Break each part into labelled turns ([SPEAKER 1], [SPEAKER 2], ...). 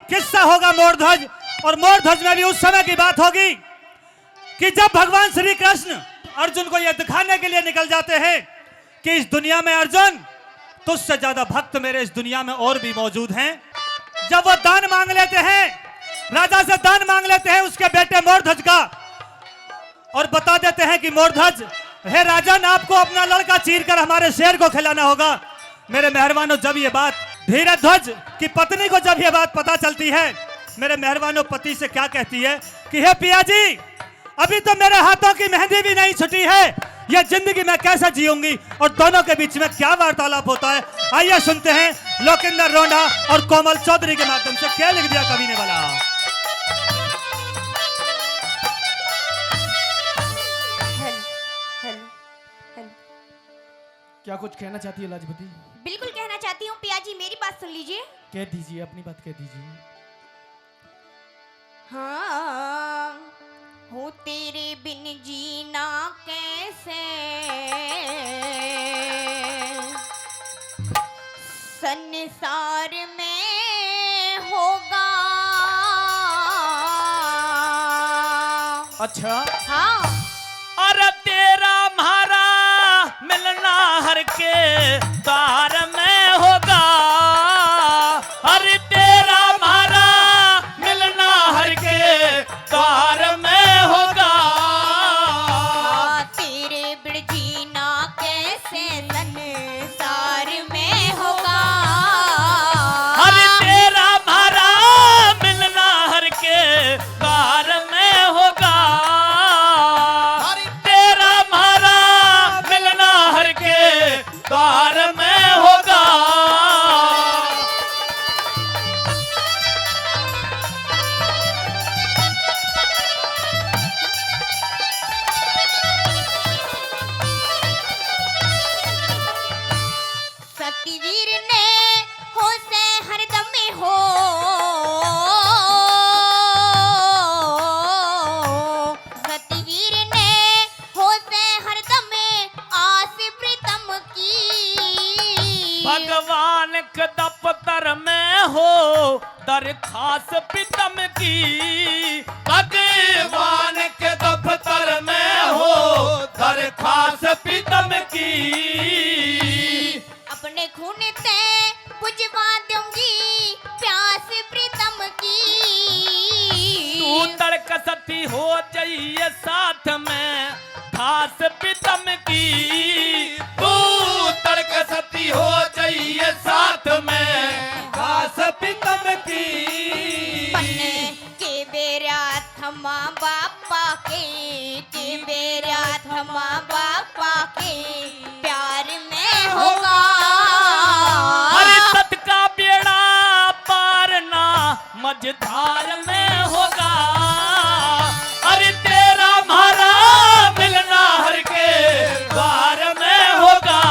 [SPEAKER 1] किस्सा होगा मोर ध्वज, और मोर ध्वज में भी उस समय की बात होगी कि जब भगवान श्री कृष्ण अर्जुन को यह दिखाने के लिए निकल जाते हैं कि इस दुनिया में अर्जुन तुझसे ज्यादा भक्त मेरे इस दुनिया में और भी मौजूद हैं। जब वो दान मांग लेते हैं, राजा से दान मांग लेते हैं उसके बेटे मोरध्वज का, और बता देते हैं कि मोरध्वज, हे राजन, आपको अपना लड़का चीरकर हमारे शेर को खिलाना होगा। मेरे मेहरबानों, जब ये बात धीरध्वज की पत्नी को जब ये बात पता चलती है, मेरे मेहरबानों पति से क्या कहती है कि हे पिया जी, अभी तो मेरे हाथों की मेहंदी भी नहीं छुटी है, यह जिंदगी मैं कैसे जीऊंगी। और दोनों के बीच में क्या वार्तालाप होता है, आइए सुनते हैं लोकेंद्र रोंढा और कोमल चौधरी के माध्यम से क्या लिख दिया कवि ने बोला।
[SPEAKER 2] क्या कुछ कहना चाहती है लाजपति?
[SPEAKER 3] बिल्कुल कहना चाहती हूँ पिया जी, मेरी बात सुन लीजिए।
[SPEAKER 2] कह दीजिए, अपनी बात कह दीजिए।
[SPEAKER 3] हाँ, हूँ तेरे बिन जीना कैसे, संसार में होगा।
[SPEAKER 2] अच्छा,
[SPEAKER 3] हाँ,
[SPEAKER 4] अरे तेरा म्हारा मिलना हर के द्वार में होगा। अरे तेरा म्हारा मिलना हर के द्वार में होगा।
[SPEAKER 3] हाँ, तेरे बिन जीना कैसे संसार में होगा।
[SPEAKER 4] अरे तेरा म्हारा मिलना हर के द्वार में होगा। तेरा म्हारा मिलना हर के द्वार में होगा।
[SPEAKER 3] सतवीर ने हो से हरदम में हो, सतवीर ने हो से हरदम में आस प्रीतम की।
[SPEAKER 4] भगवान के दफ्तर में हो दरखास्त प्रीतम की। भगवान के दफ्तर में हो दरखास्त प्रीतम की।
[SPEAKER 3] अपने खून से बुझवा दूंगी प्यास प्रीतम की।
[SPEAKER 4] तू तड़क सती हो जाइए साथ में घास प्रीतम की। तू तड़क सती हो जाइए साथ में घास प्रीतम की।
[SPEAKER 3] पन्ने के बेरा थमा बापा के बेरा थमा बापा के प्यार में होगा।
[SPEAKER 4] अरे सत का बेड़ा पार ना मझधार में होगा। अरे तेरा म्हारा मिलना हर के द्वार में होगा।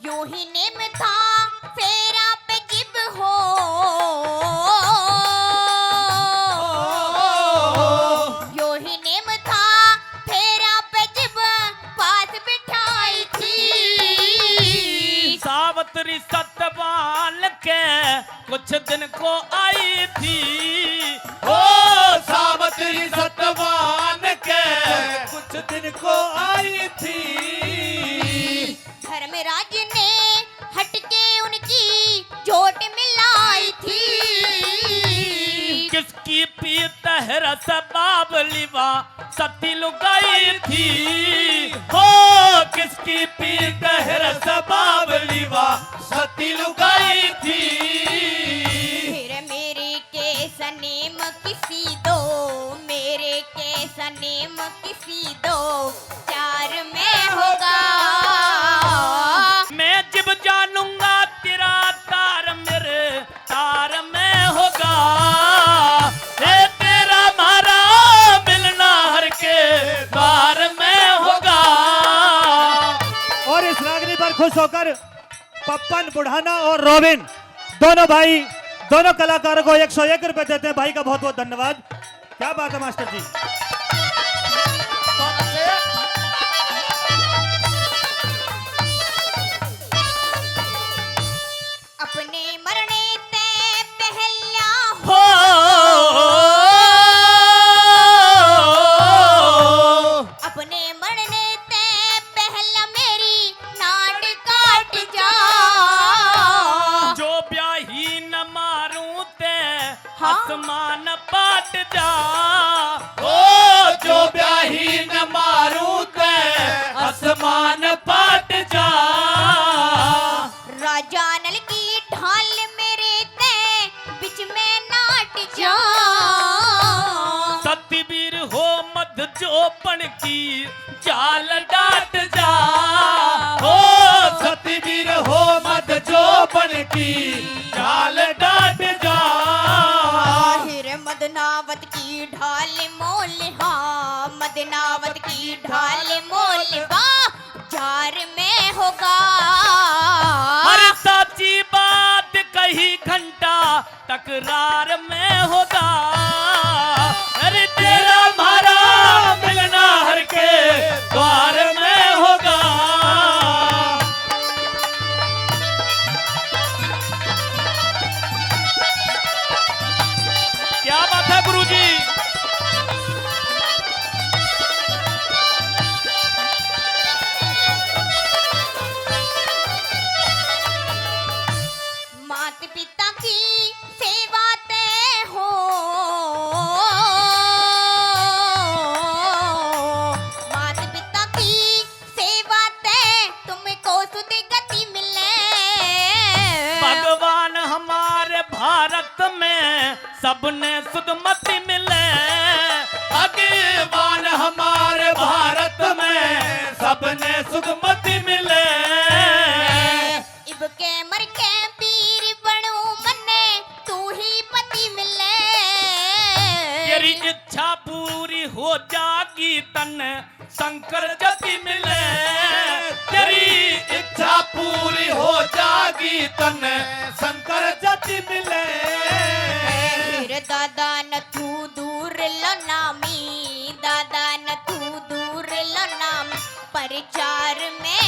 [SPEAKER 3] यूं ही नेम था फेरा पे जिब हो, यूं ही नेम था फेरा पे जिब पास बिठाई थी।
[SPEAKER 4] सावत्री सतवान के कुछ दिन को आई थी। ओ सावत्री सतवान के कुछ दिन को आई थी।
[SPEAKER 3] धर्मराज ने हटके उनकी जोट मिलाई थी।
[SPEAKER 4] किसकी पीत है रस बाबलीवा सती लुगाई थी। हो किसकी पीत है रस बाबलीवा सती लुगाई थी।
[SPEAKER 3] फिर मेरे के सनेम किसी दो, मेरे के सनेम किसी दो चार में होगा।
[SPEAKER 4] मैं जब जानूंगा तेरा तार मेरे तार में होगा। हे तेरा म्हारा मिलना हर के द्वार में होगा।
[SPEAKER 1] और इस रागनी पर खुश होकर पप्पन बुढ़ाना और रोबिन दोनों भाई, दोनों कलाकारों को 101 रुपए देते हैं। भाई का बहुत बहुत धन्यवाद। क्या बात है मास्टर जी।
[SPEAKER 3] अपने मरने ते पहला
[SPEAKER 4] हो
[SPEAKER 3] अपने मरने ते पहला मेरी नाड़ काट जा।
[SPEAKER 4] जो ब्याही न मारूं ते
[SPEAKER 3] हाँ?
[SPEAKER 4] आसमान पाट जा।
[SPEAKER 5] ओ जो ब्याही न मारूं ते आसमान पाट जा।
[SPEAKER 3] राजा नल की ढाल मेरे ते बिच में नाट जा।
[SPEAKER 4] सतवीर हो मध जोपन की चाल डाट जा।
[SPEAKER 5] ओ सतवीर हो मत जो बन की चाल डाट जा।
[SPEAKER 3] हिर मदनावत की ढाल मोल हा, मदनावत की ढाल मोल बा जार में होगा।
[SPEAKER 4] हर साची बात कही घंटा तकरार में होगा। अरे तेरा
[SPEAKER 5] मारा मिलना हर के द्वार में होगा।
[SPEAKER 4] क्या बात है गुरुजी।
[SPEAKER 3] माता पिता की सेवा ते हो, माता पिता की सेवा ते तुमको सुध गति मिले।
[SPEAKER 4] भगवान हमारे भारत में सबने सुधमति मिले।
[SPEAKER 5] भगवान हमारे भारत में सबने सुगमति मिले।
[SPEAKER 3] इब के मर के पीर बनू मन्ने तू ही पति मिले।
[SPEAKER 4] तेरी इच्छा पूरी हो जागी तन शंकर जति मिले।
[SPEAKER 5] तेरी इच्छा पूरी हो जागी तन शंकर जति मिले।
[SPEAKER 3] फिर दादा न तू दूर लो नामी, दादा न तू दूर लो नाम प्रचार में